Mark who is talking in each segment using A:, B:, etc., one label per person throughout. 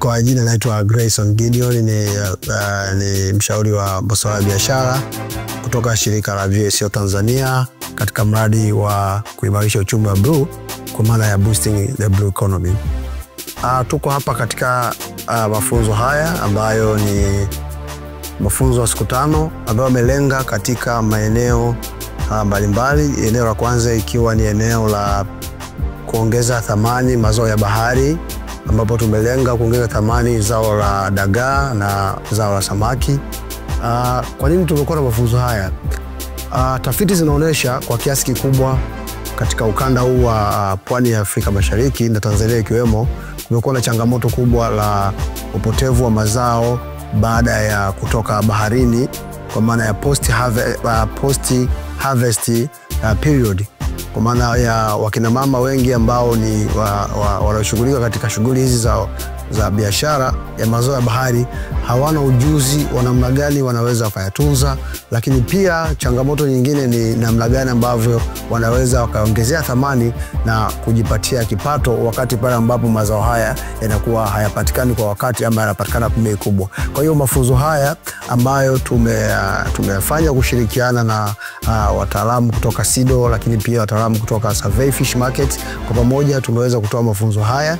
A: Kwa jina naitwa Grayson Gideon, ni mshauri wa masuala ya biashara kutoka shirika la VSO Tanzania katika mradi wa kuimarisha uchumi wa blue kwa maana ya boosting the blue economy. Tuko hapa katika mafunzo haya ambayo ni mafunzo ya siku 5 ambayo yamelenga katika maeneo mbalimbali. Eneo la kwanza ikiwa ni eneo la kuongeza thamani mazao ya bahari, ambapo tumelenga kuongeza thamani zao la dagaa na zao la samaki. Kwa nini tumekuwa na mafunzo haya? Tafiti zinaonyesha kwa kiasi kikubwa katika ukanda huu wa pwani ya Afrika Mashariki na Tanzania ikiwemo, kumekuwa na changamoto kubwa la upotevu wa mazao baada ya kutoka baharini, kwa maana ya post harvest period, kwa maana ya wakina mama wengi ambao ni wanashughulika katika shughuli hizi za biashara ya mazao ya bahari hawana ujuzi wa namna gani wanaweza kuyatunza, lakini pia changamoto nyingine ni namna gani ambavyo wanaweza wakaongezea thamani na kujipatia kipato wakati pale ambapo mazao haya yanakuwa hayapatikani kwa wakati ama yanapatikana kwa bei kubwa. Kwa hiyo mafunzo haya ambayo tumefanya kushirikiana na wataalamu kutoka SIDO, lakini pia wataalamu kutoka Survey Fish Market, kwa pamoja tumeweza kutoa mafunzo haya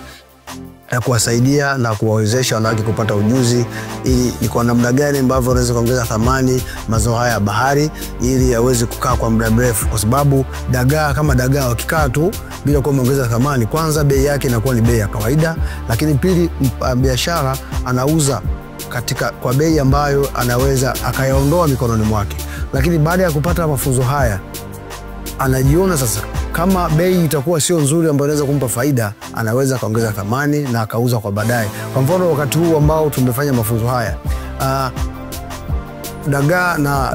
A: ya kuwasaidia na kuwawezesha wanawake kupata ujuzi ili ni kwa namna gani ambavyo wanaweza kuongeza thamani mazao haya ya bahari ili yaweze kukaa kwa muda mrefu, kwa sababu dagaa kama dagaa wakikaa tu bila kuongeza thamani, kwanza bei yake inakuwa ni bei ya kawaida, lakini pili biashara anauza kwa bei ambayo anaweza akayaondoa mikononi mwake. Lakini baada ya kupata mafunzo haya anajiona sasa kama bei itakuwa sio nzuri ambayo inaweza kumpa faida, anaweza kaongeza thamani na akauza kwa baadaye. Kwa mfano wakati huu ambao tumefanya mafunzo haya,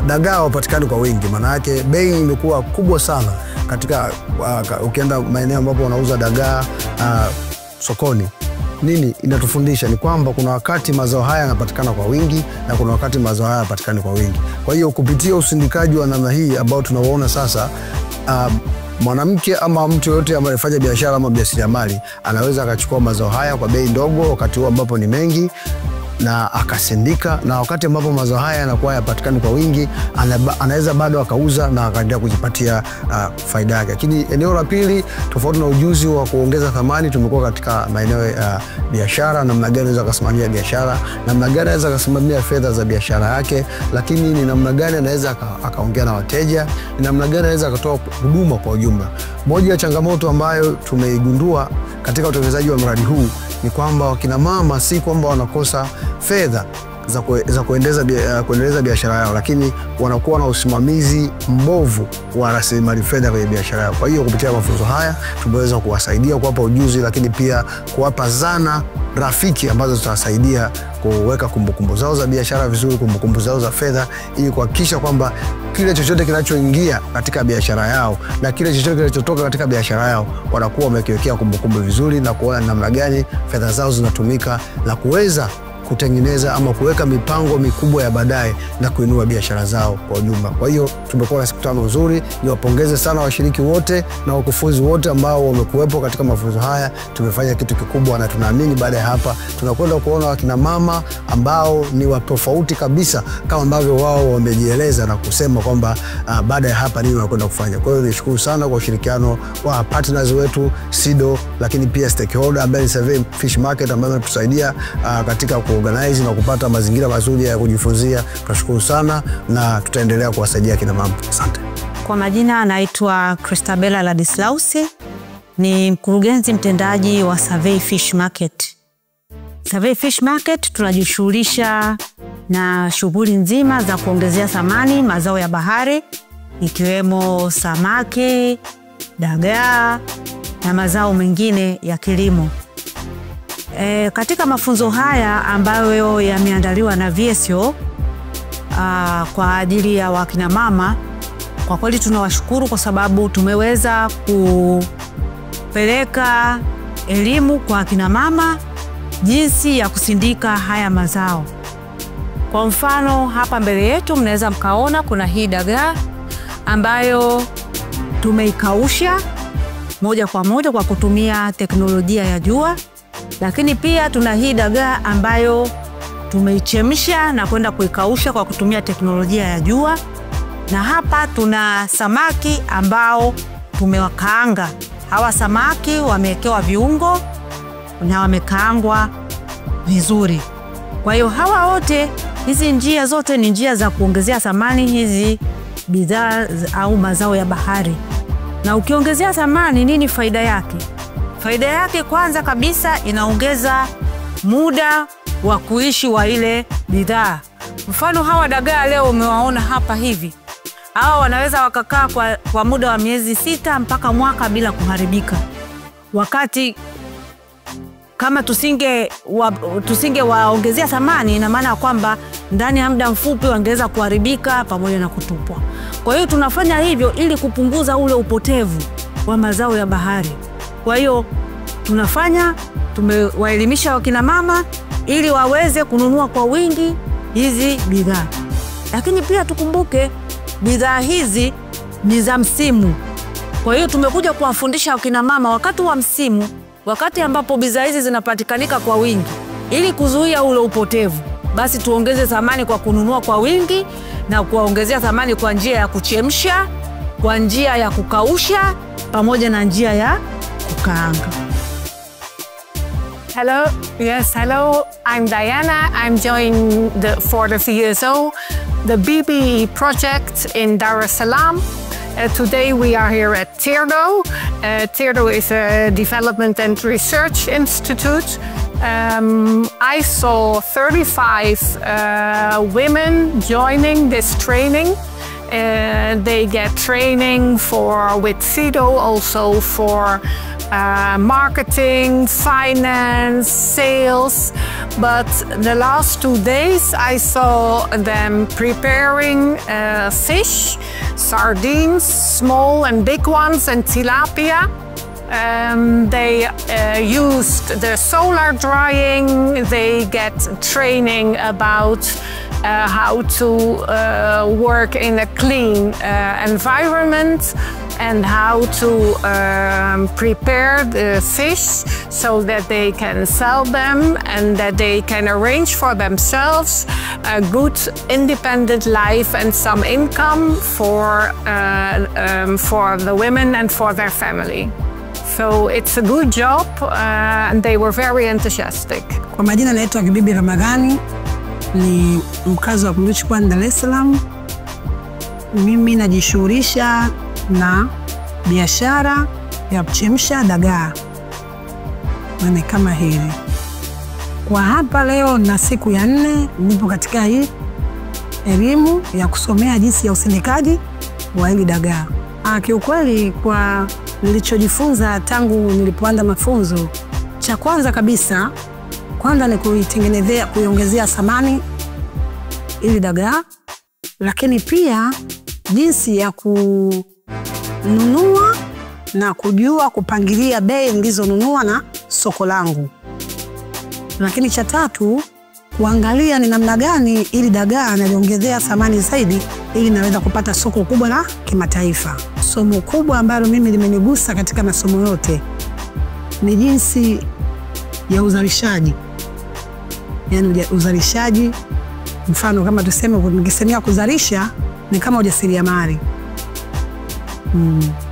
A: dagaa wapatikani kwa wingi, maana yake bei imekuwa kubwa sana katika ukienda maeneo ambapo wanauza dagaa sokoni. Nini inatufundisha? Ni kwamba kuna wakati mazao haya yanapatikana kwa wingi na kuna wakati mazao haya yanapatikana kwa wingi. Kwa hiyo kupitia usindikaji wa namna hii ambao tunaoona sasa, mwanamke ama mtu yote ambaye anafanya biashara ama biashara anaweza akachukua mazao haya kwa bei ndogo wakati huo ambapo ni mengi na akasindika, na wakati ambapo mazao haya yanakuwa yapatikana kwa wingi anaweza bado akauza na akaendelea kujipatia faida yake. Lakini eneo la pili, tofauti na ujuzi wa kuongeza thamani, tumekuwa katika maeneo ya biashara, namna gani anaweza kusimamia biashara, namna gani anaweza kusimamia fedha za biashara yake, lakini ni namna gani anaweza akaongea na wateja, ni namna gani anaweza akatoa huduma kwa ujumla. Moja ya changamoto ambayo tumeigundua katika utekelezaji wa mradi huu ni kwamba wakina mama si kwamba wanakosa fedha za kuendeleza biashara yao, lakini wanakuwa na usimamizi mbovu wa rasilimali fedha kwenye biashara yao. Kwa hiyo kupitia mafunzo haya tumeweza kuwasaidia, kuwapa ujuzi, lakini pia kuwapa zana rafiki ambazo zitawasaidia kuweka kumbukumbu zao za biashara vizuri, kumbukumbu zao za fedha, ili kuhakikisha kwamba kile chochote kinachoingia katika biashara yao na kile chochote kinachotoka katika biashara yao wanakuwa wamekiwekea kumbukumbu vizuri na kuona namna gani fedha zao zinatumika na kuweza kutengeneza ama kuweka mipango mikubwa ya baadaye na kuinua biashara zao kwa ujumla. Kwa hiyo tumekuwa na siku 5 nzuri. Niwapongeze sana washiriki wote na wakufunzi wote ambao wamekuwepo katika mafunzo haya. Tumefanya kitu kikubwa na tunaamini baada ya hapa tunakwenda kuona wakina mama ambao ni watofauti kabisa kama ambavyo wao wamejieleza na kusema kwamba baada ya hapa nini wanakwenda kufanya. Kwa hiyo nishukuru sana kwa ushirikiano wa partners wetu SIDO, lakini pia stakeholder ambaye ni Survey Fish Market ambaye ametusaidia katika organize na kupata mazingira mazuri ya kujifunzia. Tunashukuru sana na tutaendelea kuwasaidia kina mama. Asante.
B: Kwa majina anaitwa Christabella Ladislausi, ni mkurugenzi mtendaji wa Survey Fish Market. Survey Fish Market tunajishughulisha na shughuli nzima za kuongezea thamani mazao ya bahari ikiwemo samaki, dagaa na mazao mengine ya kilimo. Katika mafunzo haya ambayo yameandaliwa na VSO kwa ajili ya wakina mama, kwa kweli tunawashukuru kwa sababu tumeweza kupeleka elimu kwa wakina mama jinsi ya kusindika haya mazao. Kwa mfano hapa mbele yetu mnaweza mkaona kuna hii dagaa ambayo tumeikausha moja kwa moja kwa kutumia teknolojia ya jua. Lakini pia tuna hii dagaa ambayo tumeichemsha na kwenda kuikausha kwa kutumia teknolojia ya jua. Na hapa tuna samaki ambao tumewakaanga. Hawa samaki wamewekewa viungo na wamekaangwa vizuri. Kwa hiyo hawa wote, hizi njia zote ni njia za kuongezea thamani hizi bidhaa au mazao ya bahari. Na ukiongezea thamani, nini faida yake? Faida yake kwanza kabisa inaongeza muda wa kuishi wa ile bidhaa. Mfano hawa dagaa leo umewaona hapa hivi. Hawa wanaweza wakakaa kwa muda wa miezi 6 mpaka mwaka bila kuharibika. Wakati kama tusinge waongezea thamani, ina maana kwamba ndani ya muda mfupi wangeweza kuharibika pamoja na kutupwa. Kwa hiyo tunafanya hivyo ili kupunguza ule upotevu wa mazao ya bahari. Kwa hiyo tumewaelimisha wakina mama ili waweze kununua kwa wingi hizi bidhaa. Lakini pia tukumbuke bidhaa hizi ni za msimu. Kwa hiyo tumekuja kuwafundisha wakina mama wakati wa msimu, wakati ambapo bidhaa hizi zinapatikanika kwa wingi, ili kuzuia ule upotevu, basi tuongeze thamani kwa kununua kwa wingi na kuongezea thamani kwa njia ya kuchemsha, kwa njia ya kukausha, pamoja na njia ya kukaanga.
C: Hello, I'm Diana. I'm joining for the VSO, the BB project in Dar es Salaam. Today we are here at Teerdo. Teerdo is a development and research institute. I saw 35 women joining this training. They get training with CIDO, also for marketing, finance, sales. But the last 2 days I saw them preparing fish, sardines, small and big ones, and tilapia. They used the solar drying. They get training about how to work in a clean environment, and how to prepare the fish so that they can sell them and that they can arrange for themselves a good independent life and some income for the women and for their family. So it's a good job, and they were very enthusiastic.
D: Kwa majina naitwa Kibibi Ramadhani, ni mkazi wa Kunduchi kwa Dar es Salaam. Mimi najishughulisha na biashara ya kuchemsha dagaa. Maana kama hili. Kwa hapa leo na siku ya 4 nipo katika hii elimu ya kusomea jinsi ya usindikaji wa hili dagaa. Kiukweli kwa nilichojifunza tangu nilipoanza mafunzo, cha kwanza kabisa ni kuiongezea thamani ili dagaa, lakini pia jinsi ya kununua na kujua kupangilia bei nilizonunua na soko langu. Lakini cha tatu, kuangalia ni namna gani ili dagaa naliongezea thamani zaidi ili naweza kupata soko kubwa la kimataifa. Somo kubwa ambalo mimi limenigusa katika masomo yote ni jinsi ya uzalishaji. Yaani uzalishaji, mfano kama tuseme ningesemea kuzalisha ni kama ujasiriamali.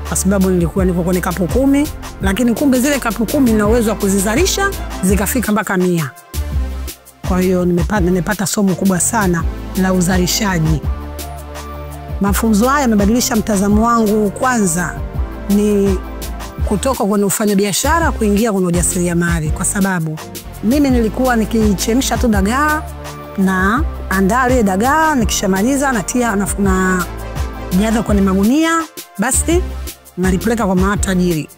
D: Kwa sababu nilikuwa niko kwenye kapu 10, lakini kumbe zile kapu 10 nina uwezo wa kuzizalisha zikafika mpaka 100. Kwa hiyo nimepata somo kubwa sana la uzalishaji. Mafunzo haya yamebadilisha mtazamo wangu. Kwanza ni kutoka kwenye ufanyabiashara kuingia kwenye ujasiriamali, kwa sababu mimi nilikuwa nikichemsha tu dagaa na andaa ile dagaa, nikishamaliza natia na jaza kwenye magunia, basi nalipeleka kwa matajiri.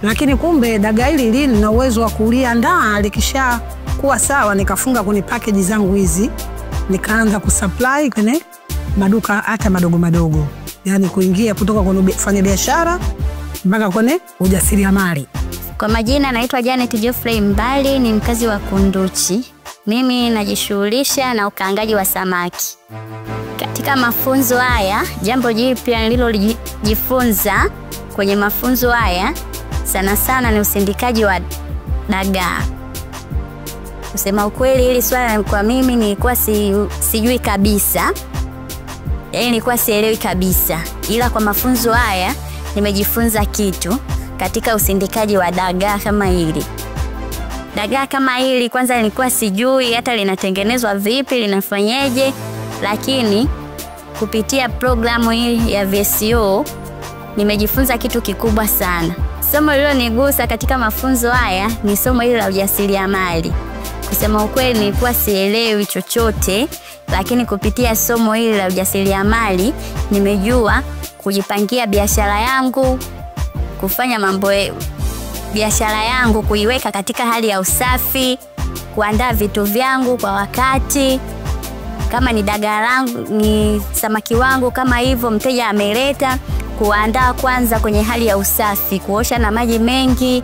D: Lakini kumbe dagaa hili lina uwezo wa kuliandaa, likisha kuwa sawa nikafunga kwenye package zangu hizi, nikaanza kusupply kwenye maduka hata madogo. Yaani kuingia kutoka kwenye kufanya biashara mpaka kwenye ujasiriamali.
E: Kwa majina naitwa Janet Geoffrey Mbali, ni mkazi wa Kunduchi. Mimi najishughulisha na ukaangaji wa samaki. Katika mafunzo haya, jambo jipya nililojifunza kwenye mafunzo haya sana ni usindikaji wa dagaa. Kusema ukweli, hili swala kwa mimi nilikuwa sijui kabisa. Nilikuwa sielewi kabisa. Ila kwa mafunzo haya nimejifunza kitu katika usindikaji wa dagaa kama hili. Dagaa kama hili kwanza nilikuwa sijui hata linatengenezwa vipi, linafanyeje, lakini kupitia programu hii ya VSO nimejifunza kitu kikubwa sana. Somo lililonigusa katika mafunzo haya ni somo hili la ujasiriamali. Kusema ukweli nilikuwa sielewi chochote, lakini kupitia somo hili la ujasiriamali nimejua kujipangia biashara yangu, kufanya mambo biashara yangu, kuiweka katika hali ya usafi, kuandaa vitu vyangu kwa wakati. Kama ni dagaa langu, ni samaki wangu kama hivyo mteja ameleta, kuandaa kwanza kwenye hali ya usafi, kuosha na maji mengi.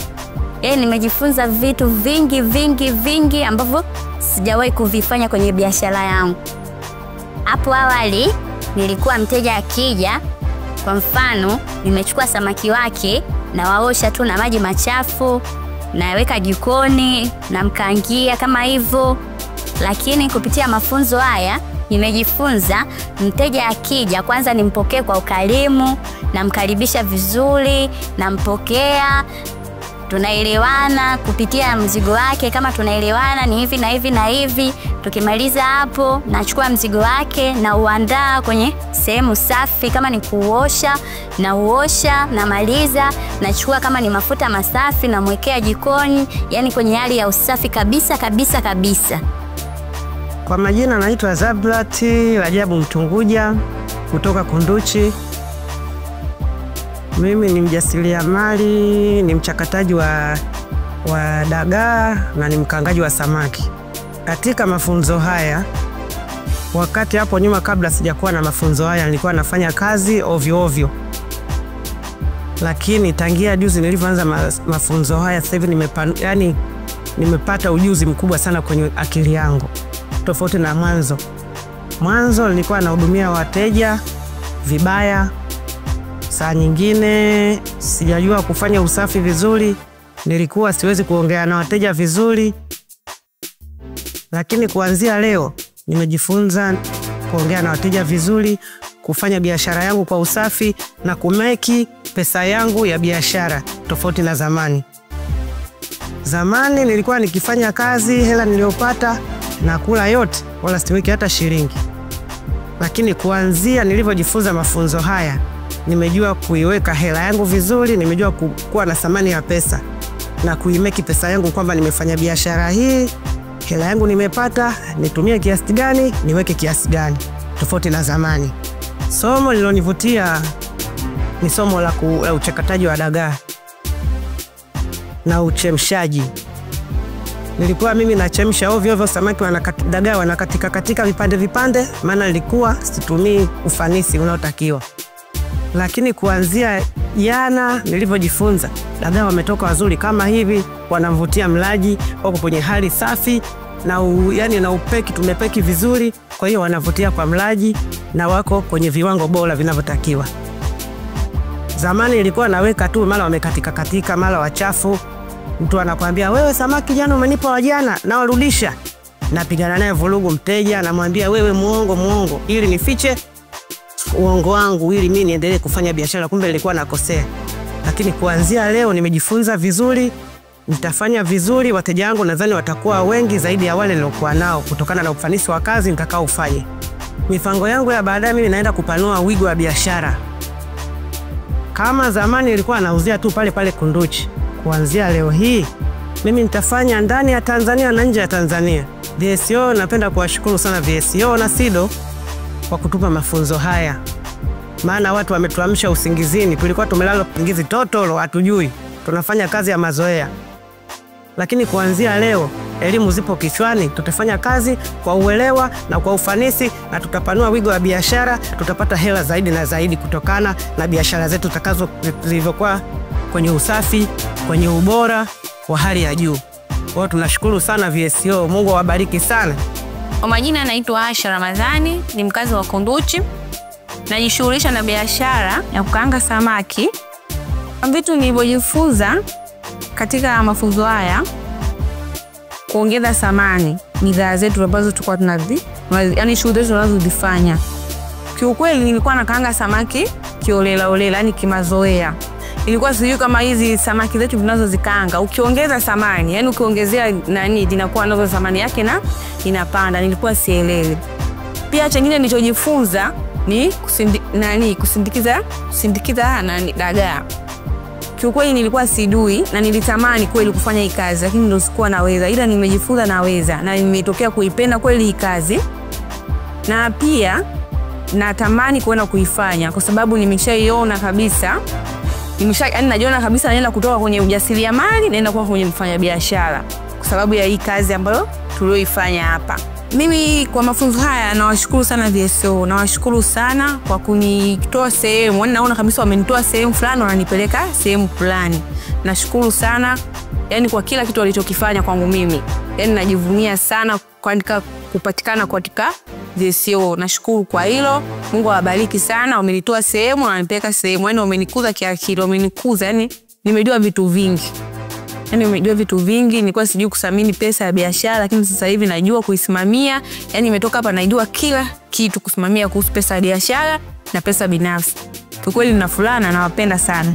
E: Nimejifunza vitu vingi ambavyo sijawahi kuvifanya kwenye biashara yangu. Hapo awali nilikuwa mteja akija, kwa mfano nimechukua samaki wake na waosha tu na maji machafu, naweka jikoni na mkaangia kama hivyo. Lakini kupitia mafunzo haya nimejifunza mteja akija kwanza nimpokee kwa ukarimu, namkaribisha vizuri, nampokea, tunaelewana kupitia mzigo wake, kama tunaelewana ni hivi na hivi na hivi. Tukimaliza hapo nachukua mzigo wake na uandaa kwenye sehemu safi, kama ni kuosha na uosha, namaliza nachukua kama ni mafuta masafi na mwekea jikoni, yani kwenye hali ya usafi kabisa.
F: Kwa majina naitwa Zablati Rajabu Mtunguja kutoka Kunduchi. Mimi ni mjasiriamali, ni mchakataji wa dagaa na ni mkaangaji wa samaki. Katika mafunzo haya, wakati hapo nyuma kabla sijakuwa na mafunzo haya nilikuwa nafanya kazi ovyo. Lakini tangia juzi nilivyoanza mafunzo haya sasa hivi nimepata ujuzi mkubwa sana kwenye akili yangu. Tofauti na mwanzo. Mwanzo nilikuwa nahudumia wateja vibaya. Saa nyingine sijajua kufanya usafi vizuri, nilikuwa siwezi kuongea na wateja vizuri. Lakini kuanzia leo nimejifunza kuongea na wateja vizuri, kufanya biashara yangu kwa usafi na kumeki pesa yangu ya biashara, tofauti na zamani. Zamani nilikuwa nikifanya kazi, hela niliyopata na kula yote, wala siweki hata shilingi. Lakini kuanzia nilivyojifunza mafunzo haya, nimejua kuiweka hela yangu vizuri, nimejua kuwa na thamani ya pesa na kuimeki pesa yangu, kwamba nimefanya biashara hii, hela yangu nimepata, nitumie kiasi gani, niweke kiasi gani, tofauti na zamani. Somo lilonivutia ni somo la uchakataji wa dagaa na uchemshaji. Nilikuwa mimi nachemsha ovyo samaki, dagaa wanakatika vipande, maana nilikuwa situmii ufanisi unaotakiwa. Lakini kuanzia jana nilivyojifunza, dagaa wametoka wazuri kama hivi, wanamvutia mlaji, wako kwenye hali safi na na upeki, tumepeki vizuri, kwa hiyo wanavutia kwa mlaji na wako kwenye viwango bora vinavyotakiwa. Zamani nilikuwa naweka tu, mara wamekatika, mara wachafu. Mtu anakuambia, wewe samaki jana umenipa wa jana, na warudisha. Napigana naye vurugu mteja, namwambia wewe muongo, ili nifiche uongo wangu, ili mimi niendelee kufanya biashara, kumbe nilikuwa nakosea. Lakini kuanzia leo nimejifunza vizuri, nitafanya vizuri, wateja wangu nadhani watakuwa wengi zaidi ya wale nilokuwa nao, kutokana na ufanisi wa kazi nitakao ufanye. Mipango yangu ya baadaye, mimi naenda kupanua wigo wa biashara. Kama zamani nilikuwa nauzia tu pale Kunduchi, kuanzia leo hii mimi nitafanya ndani ya Tanzania na nje ya Tanzania. VSO, napenda kuwashukuru sana VSO na SIDO kwa kutupa mafunzo haya. Maana watu wametuamsha usingizini, tulikuwa tumelala usingizi totoro, hatujui. Tunafanya kazi ya mazoea. Lakini kuanzia leo elimu zipo kichwani, tutafanya kazi kwa uelewa na kwa ufanisi, na tutapanua wigo wa biashara, tutapata hela zaidi na zaidi kutokana na biashara zetu zilivyokuwa kwenye usafi, kwenye ubora wa hali ya juu. Kwa tunashukuru sana VSO, Mungu awabariki sana.
G: Kwa majina naitwa Asha Ramadhani, ni mkazi wa Kunduchi. Najishughulisha na biashara ya kukaanga samaki. Vitu nilivyojifunza katika mafunzo haya,
B: kuongeza thamani bidhaa zetu ambazo tulikuwa yani shughuli zetu tunazozifanya. Kiukweli nilikuwa nakaanga samaki kiolela olela, yani kimazoea. Ilikuwa sijui kama hizi samaki zetu tunazozikaanga ukiongeza thamani, yani ukiongezea inakuwa nazo thamani yake na inapanda. Nilikuwa sielewi. Pia chengine nilichojifunza ni kusindikiza dagaa. Kiukweli nilikuwa sijui na nilitamani kweli kufanya hii kazi, lakini ndio sikuwa naweza, ila nimejifunza naweza na nimetokea kuipenda kweli hii kazi. Na pia natamani kuenda kuifanya kwa sababu nimeshaiona kabisa, yani najiona kabisa naenda kutoka kwenye ujasiriamali naenda kuwa kwenye mfanya biashara kwa sababu ya hii kazi ambayo tulioifanya hapa. Mimi kwa mafunzo haya nawashukuru sana VSO, nawashukuru sana kwa kunitoa sehemu, naona kabisa wamenitoa sehemu fulani wananipeleka sehemu fulani. Nashukuru sana yani kwa kila kitu walichokifanya kwangu mimi. Yani najivunia sana kupatikana katika VSO. Nashukuru kwa hilo. Mungu awabariki sana. Wamenitoa sehemu wananipeleka sehemu. Yani wamenikuza kiakili, wamenikuza yani nimejua vitu vingi. Yani nimejua vitu vingi, nilikuwa sijui kusamini pesa ya biashara lakini sasa hivi najua kuisimamia. Yani nimetoka hapa najua kila kitu kusimamia kuhusu pesa ya biashara na pesa binafsi. Kwa kweli nina furaha na nawapenda sana.